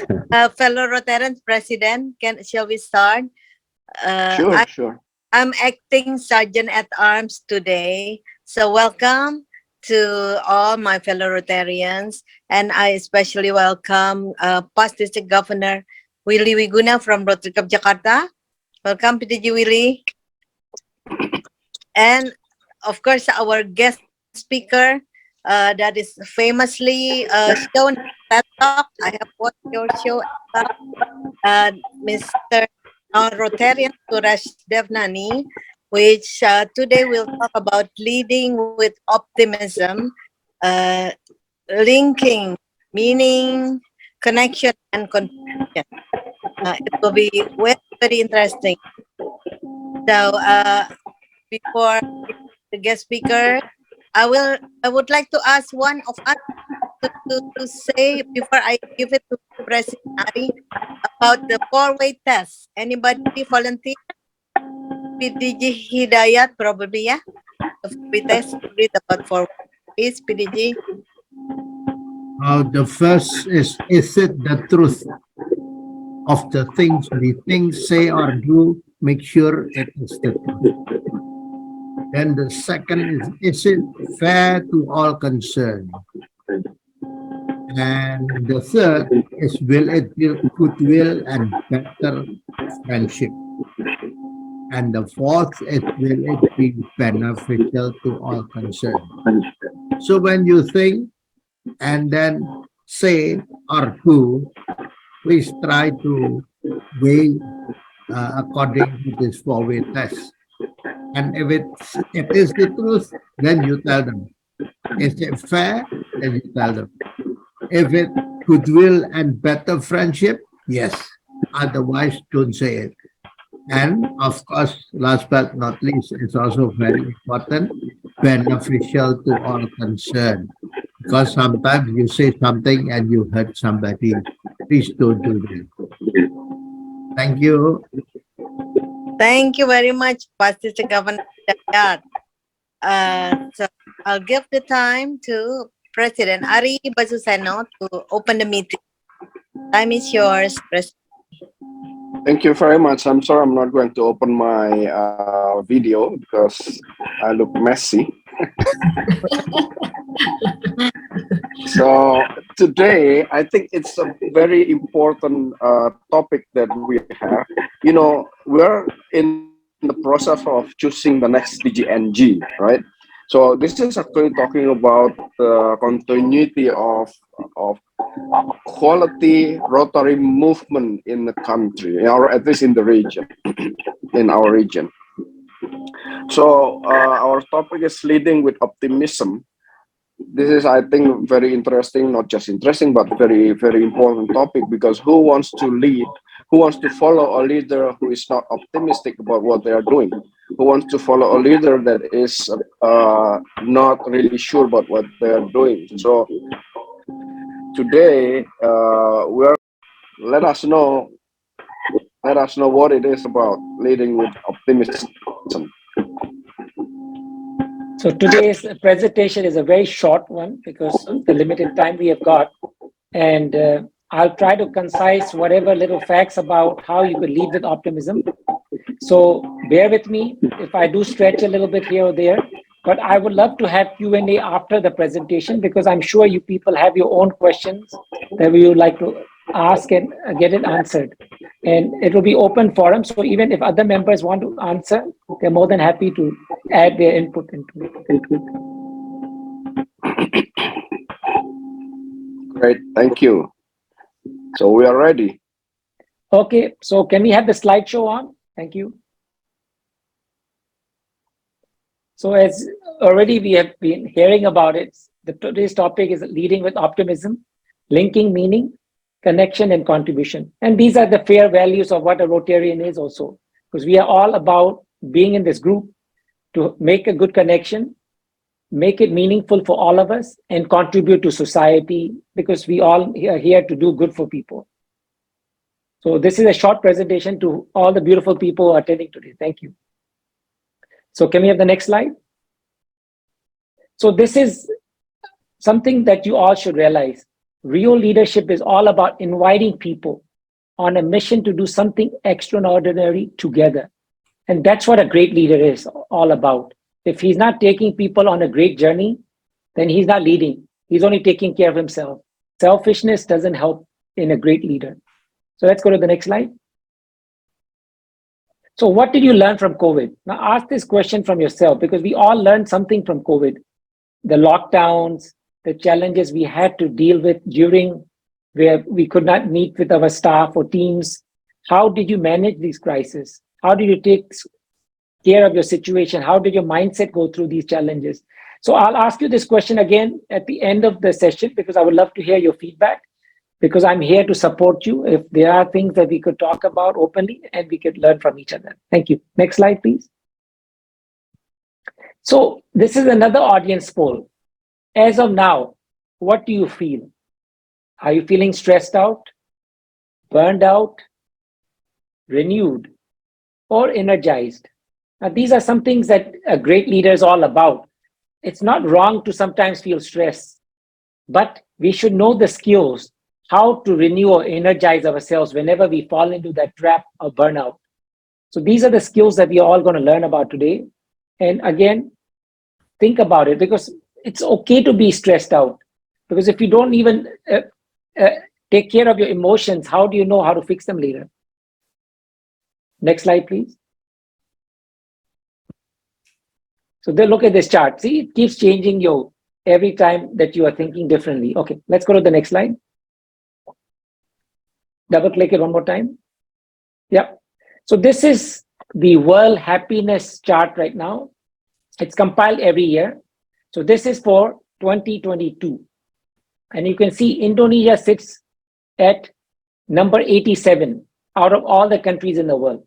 Fellow Rotarians President, shall we start? Sure. I'm acting Sergeant at Arms today. So welcome to all my fellow Rotarians. And I especially welcome past District Governor Willy Wiguna from Rotary Club Jakarta. Welcome, PDG Willy. And of course, our guest speaker that is famously shown in TED Talk. I have watched your show, Mr. Rotarian Suresh Devani, which today we'll talk about leading with optimism, linking meaning, connection, and confusion. It will be very, very interesting. So before the guest speaker, I would like to ask one of us to say before I give it to President Ari about the four-way test. Anybody volunteer? PDG Hidayat probably, yeah? The four-way test, read about four ways, PDG. The first is it the truth of the things we think, say, or do? Make sure it is the truth. Then the second is it fair to all concerned? And the third is, will it build goodwill and better friendship? And the fourth is, will it be beneficial to all concerned? So when you think and then say or do, please try to weigh according to this four-way test. And if it is the truth, then you tell them. Is it fair? Then you tell them. If it goodwill and better friendship, yes. Otherwise, don't say it. And of course, last but not least, it's also very important, beneficial to all concerned. Because sometimes you say something and you hurt somebody. Please don't do that. Thank you. Thank you very much, Past District Governor Hidayat. So I'll give the time to President Ari Basuseno to open the meeting. Time is yours, President. Thank you very much. I'm sorry I'm not going to open my video because I look messy. So today, I think it's a very important topic that we have. You know, we're in the process of choosing the next DGNG, right? So this is actually talking about the continuity of quality Rotary movement in the country, or at least in the region, in our region. So our topic is leading with optimism. This is, I think, very interesting, not just interesting, but very, very important topic, because who wants to lead, who wants to follow a leader who is not optimistic about what they are doing? Who wants to follow a leader that is not really sure about what they are doing? So today, let us know what it is about leading with optimism. So today's presentation is a very short one because of the limited time we have got, and I'll try to concise whatever little facts about how you could lead with optimism. So bear with me if I do stretch a little bit here or there, but I would love to have Q&A after the presentation, because I'm sure you people have your own questions that we would like to ask and get it answered. And it will be open forum, so even if other members want to answer, they're more than happy to add their input into it. Great, thank you. So we are ready. Okay, so can we have the slideshow on? Thank you. So as already we have been hearing about it, today's topic is leading with optimism, linking meaning, connection, and contribution. And these are the fair values of what a Rotarian is also, because we are all about being in this group to make a good connection, make it meaningful for all of us, and contribute to society, because we all are here to do good for people. So this is a short presentation to all the beautiful people attending today. Thank you. So can we have the next slide? So this is something that you all should realize. Real leadership is all about inviting people on a mission to do something extraordinary together. And that's what a great leader is all about. If he's not taking people on a great journey, then he's not leading. He's only taking care of himself. Selfishness doesn't help in a great leader. So let's go to the next slide. So what did you learn from COVID? Now ask this question from yourself, because we all learned something from COVID. The lockdowns, the challenges we had to deal with during where we could not meet with our staff or teams. How did you manage these crises? How did you take care of your situation? How did your mindset go through these challenges? So I'll ask you this question again at the end of the session, because I would love to hear your feedback, because I'm here to support you if there are things that we could talk about openly and we could learn from each other. Thank you. Next slide, please. So this is another audience poll. As of now, what do you feel? Are you feeling stressed out, burned out, renewed, or energized? Now, these are some things that a great leader is all about. It's not wrong to sometimes feel stress, but we should know the skills, how to renew or energize ourselves whenever we fall into that trap of burnout. So these are the skills that we are all going to learn about today. And again, think about it, because it's okay to be stressed out. Because if you don't even take care of your emotions, how do you know how to fix them later? Next slide, please. So then look at this chart. See, it keeps changing you every time that you are thinking differently. Okay, let's go to the next slide. Double click it one more time. Yeah. So this is the World Happiness Chart right now. It's compiled every year. So this is for 2022. And you can see Indonesia sits at number 87 out of all the countries in the world,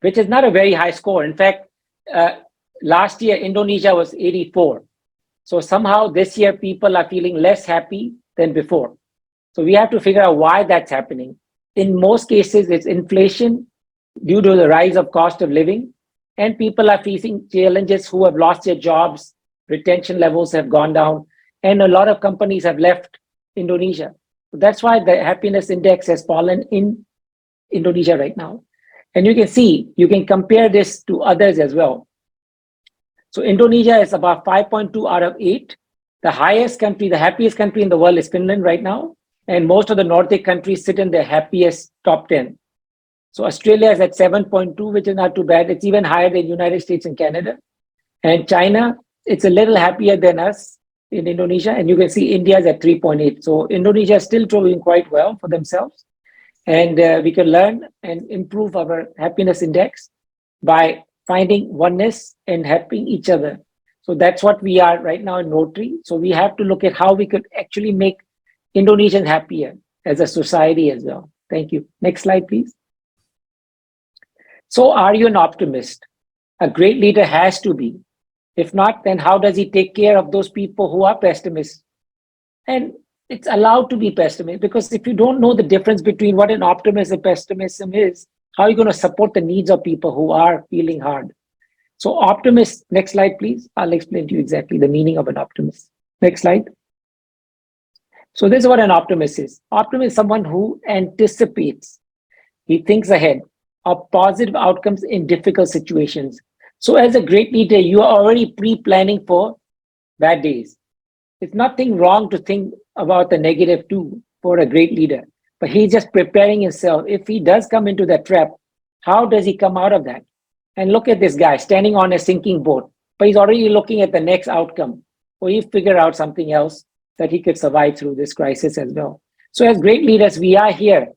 which is not a very high score. In fact, last year, Indonesia was 84. So somehow this year, people are feeling less happy than before. So we have to figure out why that's happening. In most cases, it's inflation due to the rise of cost of living, and people are facing challenges who have lost their jobs, retention levels have gone down, and a lot of companies have left Indonesia. So that's why the happiness index has fallen in Indonesia right now. And you can see, you can compare this to others as well. So Indonesia is about 5.2 out of 8. The highest country, the happiest country in the world is Finland right now. And most of the Nordic countries sit in the happiest top 10. So Australia is at 7.2, which is not too bad. It's even higher than United States and Canada. And China, it's a little happier than us in Indonesia. And you can see India is at 3.8. So Indonesia is still doing quite well for themselves. And we can learn and improve our happiness index by finding oneness and helping each other. So that's what we are right now in Rotary. So we have to look at how we could actually make Indonesians happier as a society as well. Thank you. Next slide, please. So are you an optimist? A great leader has to be. If not, then how does he take care of those people who are pessimists? And it's allowed to be pessimist, because if you don't know the difference between what an optimist and pessimism is, how are you going to support the needs of people who are feeling hard? So optimist, next slide, please. I'll explain to you exactly the meaning of an optimist. Next slide. So this is what an optimist is. Optimist is someone who anticipates. He thinks ahead of positive outcomes in difficult situations. So as a great leader, you are already pre-planning for bad days. It's nothing wrong to think about the negative too for a great leader, but he's just preparing himself. If he does come into that trap, how does he come out of that? And look at this guy standing on a sinking boat, but he's already looking at the next outcome, or he figure out something else that he could survive through this crisis as well. So as great leaders, we are here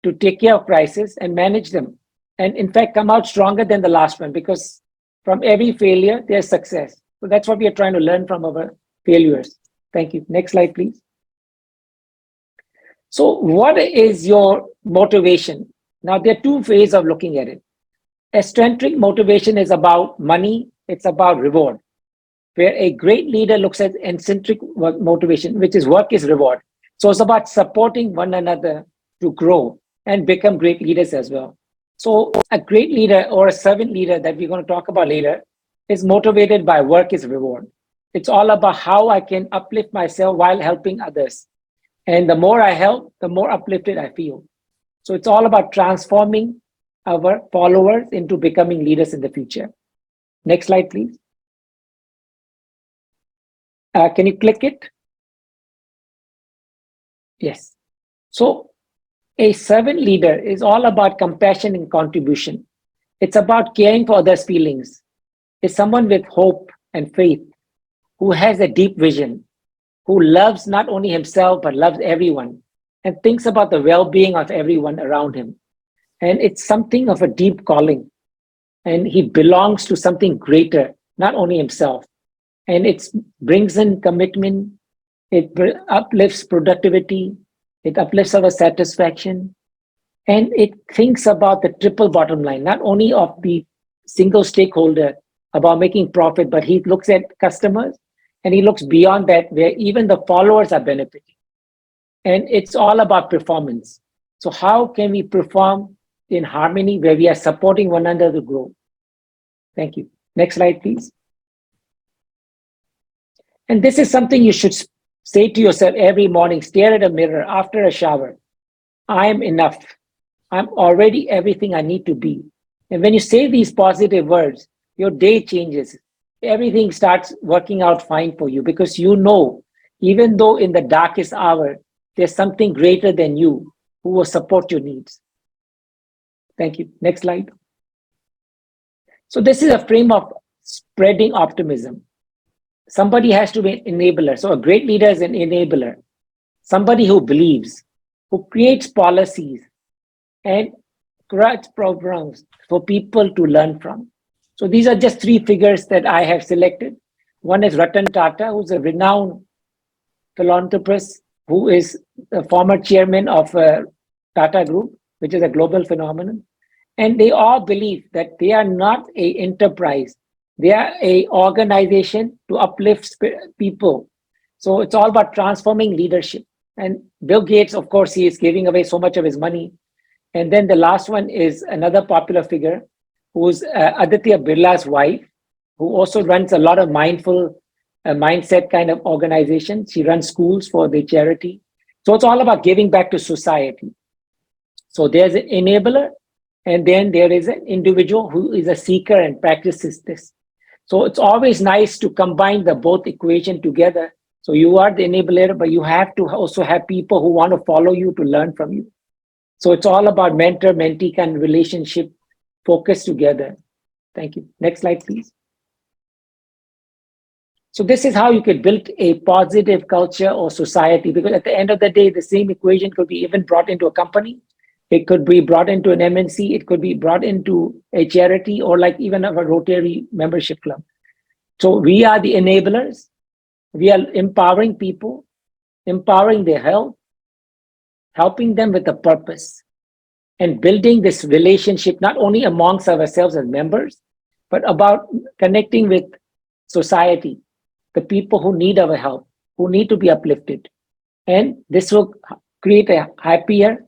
to take care of crises and manage them. And in fact, come out stronger than the last one, because from every failure, there's success. So that's what we are trying to learn from our failures. Thank you. Next slide, please. So what is your motivation? Now, there are two ways of looking at it. Eccentric motivation is about money. It's about reward. Where a great leader looks at eccentric motivation, which is work is reward. So it's about supporting one another to grow and become great leaders as well. So a great leader or a servant leader that we're going to talk about later is motivated by work is reward. It's all about how I can uplift myself while helping others. And the more I help, the more uplifted I feel. So it's all about transforming our followers into becoming leaders in the future. Next slide, please. Can you click it? Yes. So a servant leader is all about compassion and contribution. It's about caring for others' feelings. It's someone with hope and faith who has a deep vision, who loves not only himself, but loves everyone and thinks about the well-being of everyone around him. And it's something of a deep calling. And he belongs to something greater, not only himself. And it brings in commitment, it uplifts productivity, it uplifts our satisfaction, and it thinks about the triple bottom line, not only of the single stakeholder about making profit, but he looks at customers and he looks beyond that where even the followers are benefiting. And it's all about performance. So how can we perform in harmony where we are supporting one another to grow? Thank you. Next slide, please. And this is something you should say to yourself every morning, stare at a mirror after a shower. I am enough. I'm already everything I need to be. And when you say these positive words, your day changes. Everything starts working out fine for you because you know, even though in the darkest hour, there's something greater than you who will support your needs. Thank you. Next slide. So this is a frame of spreading optimism. Somebody has to be an enabler. So a great leader is an enabler. Somebody who believes, who creates policies and creates programs for people to learn from. So these are just three figures that I have selected. One is Ratan Tata, who's a renowned philanthropist, who is the former chairman of Tata Group, which is a global phenomenon. And they all believe that they are not an enterprise. They are an organization to uplift people. So it's all about transforming leadership. And Bill Gates, of course, he is giving away so much of his money. And then the last one is another popular figure, who's Aditya Birla's wife, who also runs a lot of mindful mindset kind of organizations. She runs schools for the charity. So it's all about giving back to society. So there's an enabler, and then there is an individual who is a seeker and practices this. So it's always nice to combine the both equation together. So you are the enabler, but you have to also have people who want to follow you to learn from you. So it's all about mentor-mentee kind of relationship focused together. Thank you. Next slide, please. So this is how you could build a positive culture or society, because at the end of the day, the same equation could be even brought into a company. It could be brought into an MNC. It could be brought into a charity or like even a Rotary membership club. So we are the enablers. We are empowering people, empowering their health, helping them with a purpose, and building this relationship not only amongst ourselves as members, but about connecting with society, the people who need our help, who need to be uplifted. And this will create a happier,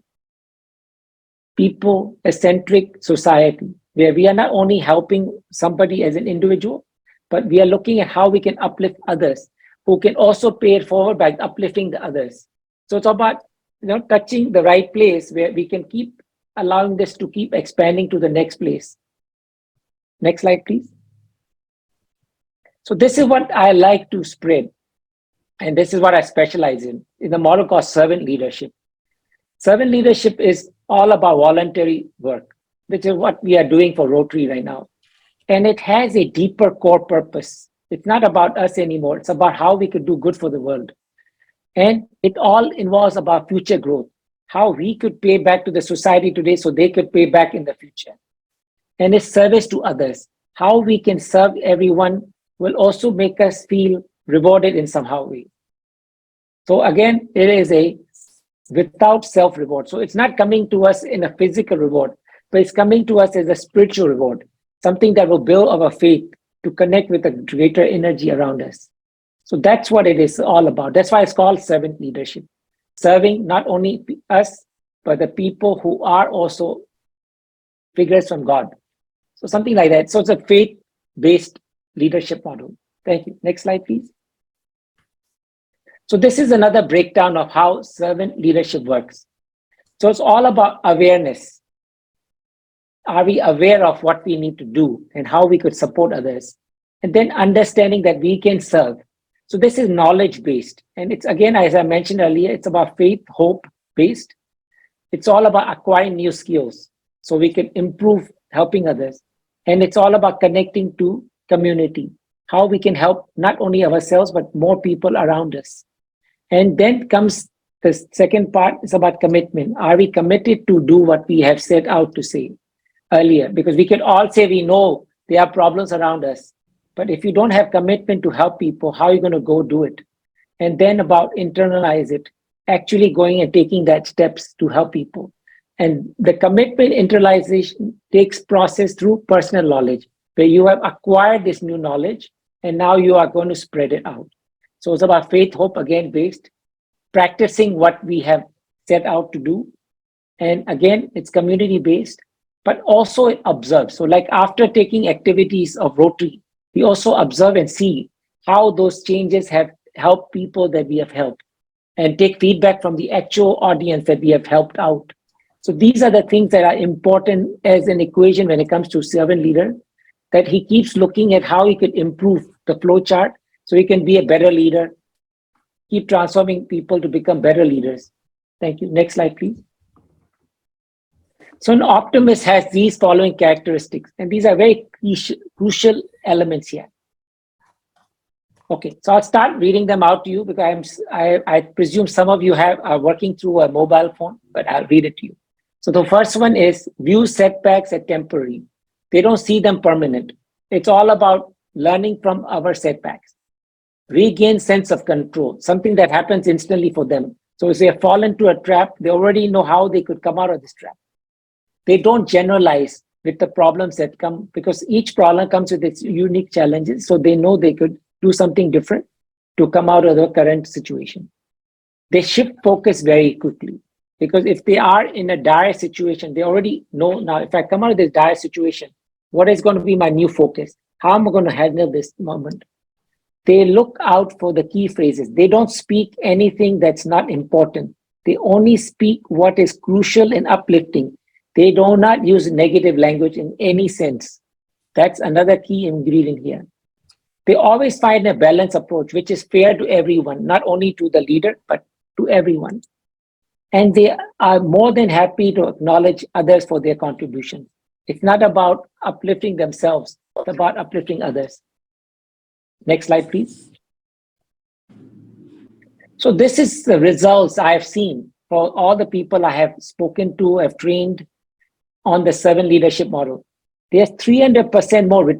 people-centric society where we are not only helping somebody as an individual, but we are looking at how we can uplift others who can also pay it forward by uplifting the others. So it's about touching the right place where we can keep allowing this to keep expanding to the next place. Next slide, please. So this is what I like to spread. And this is what I specialize in the model called servant leadership. Servant leadership is all about voluntary work, which is what we are doing for Rotary right now. And it has a deeper core purpose. It's not about us anymore. It's about how we could do good for the world. And it all involves about future growth, how we could pay back to the society today so they could pay back in the future. And it's service to others. How we can serve everyone will also make us feel rewarded in somehow way. So again, it is a without self-reward. So it's not coming to us in a physical reward, but it's coming to us as a spiritual reward, something that will build our faith to connect with a greater energy around us. So that's what it is all about. That's why it's called servant leadership. Serving not only us, but the people who are also figures from God. So something like that. So it's a faith-based leadership model. Thank you. Next slide, please. So this is another breakdown of how servant leadership works. So it's all about awareness. Are we aware of what we need to do and how we could support others? And then understanding that we can serve. So this is knowledge-based. And it's, again, as I mentioned earlier, it's about faith, hope-based. It's all about acquiring new skills so we can improve helping others. And it's all about connecting to community, how we can help not only ourselves, but more people around us. And then comes the second part, is about commitment. Are we committed to do what we have set out to say earlier? Because we can all say we know there are problems around us, but if you don't have commitment to help people, how are you going to go do it? And then about internalize it, actually going and taking that steps to help people. And the commitment internalization takes process through personal knowledge, where you have acquired this new knowledge and now you are going to spread it out. So it's about faith, hope, again, based, practicing what we have set out to do. And again, it's community based, but also it observes. So like after taking activities of Rotary, we also observe and see how those changes have helped people that we have helped and take feedback from the actual audience that we have helped out. So these are the things that are important as an equation when it comes to servant leader, that he keeps looking at how he could improve the flow chart so he can be a better leader, keep transforming people to become better leaders. Thank you. Next slide, please. So an optimist has these following characteristics, and these are very crucial elements here. Okay, so I'll start reading them out to you because I presume some of you are working through a mobile phone, but I'll read it to you. So the first one is view setbacks as temporary. They don't see them permanent. It's all about learning from our setbacks. Regain sense of control, something that happens instantly for them. So if they have fallen into a trap, they already know how they could come out of this trap. They don't generalize with the problems that come, because each problem comes with its unique challenges. So they know they could do something different to come out of the current situation. They shift focus very quickly, because if they are in a dire situation, they already know now, if I come out of this dire situation, what is going to be my new focus? How am I going to handle this moment? They look out for the key phrases. They don't speak anything that's not important. They only speak what is crucial and uplifting. They do not use negative language in any sense. That's another key ingredient here. They always find a balanced approach, which is fair to everyone, not only to the leader, but to everyone. And they are more than happy to acknowledge others for their contribution. It's not about uplifting themselves, it's about uplifting others. Next slide, please. So this is the results I have seen for all the people I have spoken to, have trained on the 7 leadership model. There's 300% more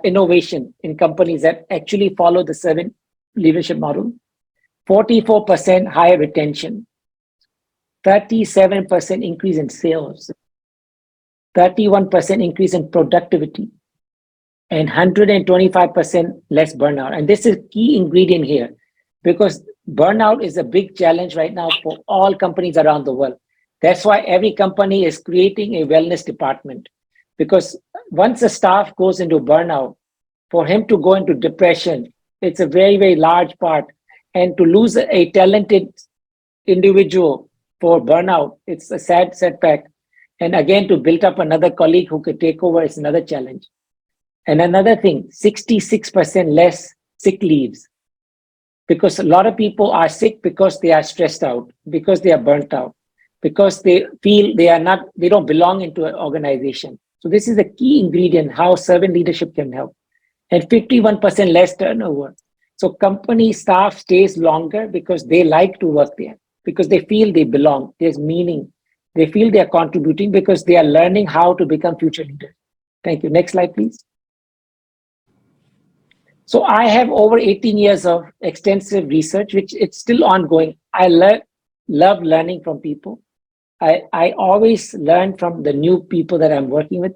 innovation in companies that actually follow the 7 leadership model, 44% higher retention, 37% increase in sales, 31% increase in productivity, and 125% less burnout. And this is key ingredient here, because burnout is a big challenge right now for all companies around the world. That's why every company is creating a wellness department, because once a staff goes into burnout, for him to go into depression, it's a very, very large part. And to lose a talented individual for burnout, it's a sad setback. And again, to build up another colleague who could take over is another challenge. And another thing, 66% less sick leaves, because a lot of people are sick because they are stressed out, because they are burnt out, because they feel they don't belong into an organization. So this is a key ingredient, how servant leadership can help. And 51% less turnover. So company staff stays longer because they like to work there, because they feel they belong, there's meaning. They feel they are contributing because they are learning how to become future leaders. Thank you. Next slide, please. So I have over 18 years of extensive research, which it's still ongoing. I love learning from people. I always learn from the new people that I'm working with.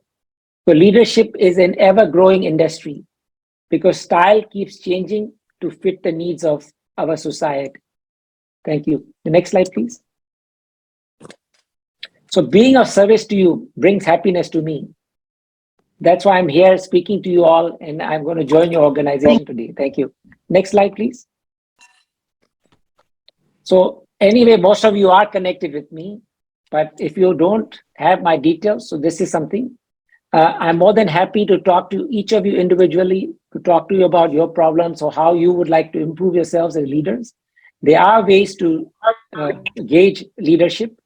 So leadership is an ever-growing industry because style keeps changing to fit the needs of our society. Thank you. The next slide, please. So being of service to you brings happiness to me. That's why I'm here speaking to you all, and I'm going to join your organization today. Thank you. Next slide, please. So anyway, most of you are connected with me, but if you don't have my details, so this is something, I'm more than happy to talk to each of you individually, to talk to you about your problems or how you would like to improve yourselves as leaders. There are ways to gauge leadership.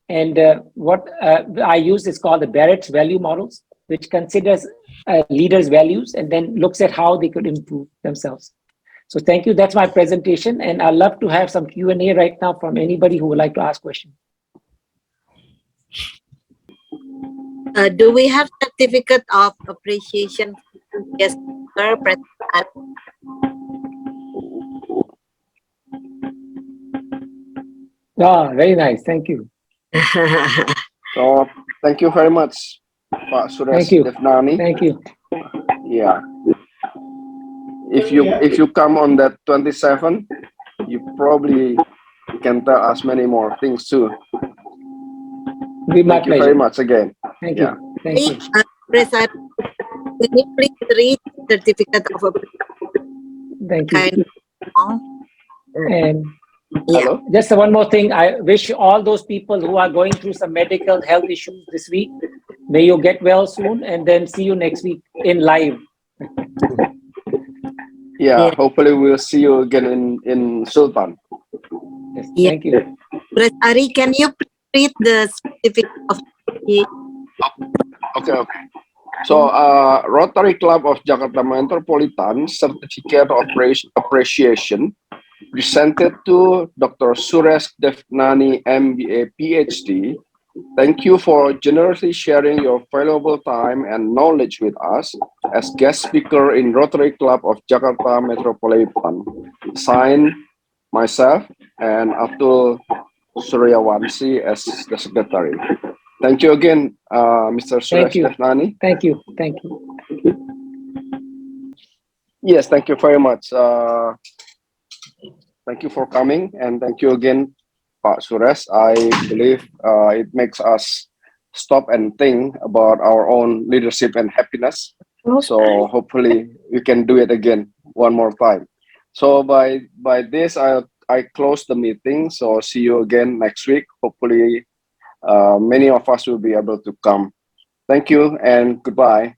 And what I use is called the Barrett's value models, which considers leaders' values and then looks at how they could improve themselves. So thank you. That's my presentation. And I'd love to have some Q&A right now from anybody who would like to ask questions. Do we have certificate of appreciation for guest speaker, President? Oh, very nice. Thank you. So thank you very much, Pak Suresh Thank you. Devani. Thank you. Yeah. If you come on that 27, you probably can tell us many more things too. Be my Thank you very pleasure. much again. Thank Yeah. you. Thank you. President, can you please read certificate of appreciation? Thank you. Kind of, And yeah. Hello. just one more thing. I wish all those people who are going through some medical health issues this week, may you get well soon and then see you next week in live. Yeah. Yeah. Hopefully we'll see you again in Sultan. Yes, Yeah. thank you. President Ari, can you please read the certificate of appreciation? Okay. So, Rotary Club of Jakarta Metropolitan Certificate of Appreciation presented to Dr. Suresh Devani, MBA, PhD. Thank you for generously sharing your valuable time and knowledge with us as guest speaker in Rotary Club of Jakarta Metropolitan. Signed, myself and Abdul Suryawansi as the secretary. Thank you again, Mr. Thank Suresh you. Devani. Thank you. Thank you. Yes, thank you very much. Thank you for coming, and thank you again, Pak Suresh. I believe it makes us stop and think about our own leadership and happiness. So hopefully we can do it again one more time. So by this, I close the meeting. So see you again next week. Hopefully, many of us will be able to come. Thank you and goodbye.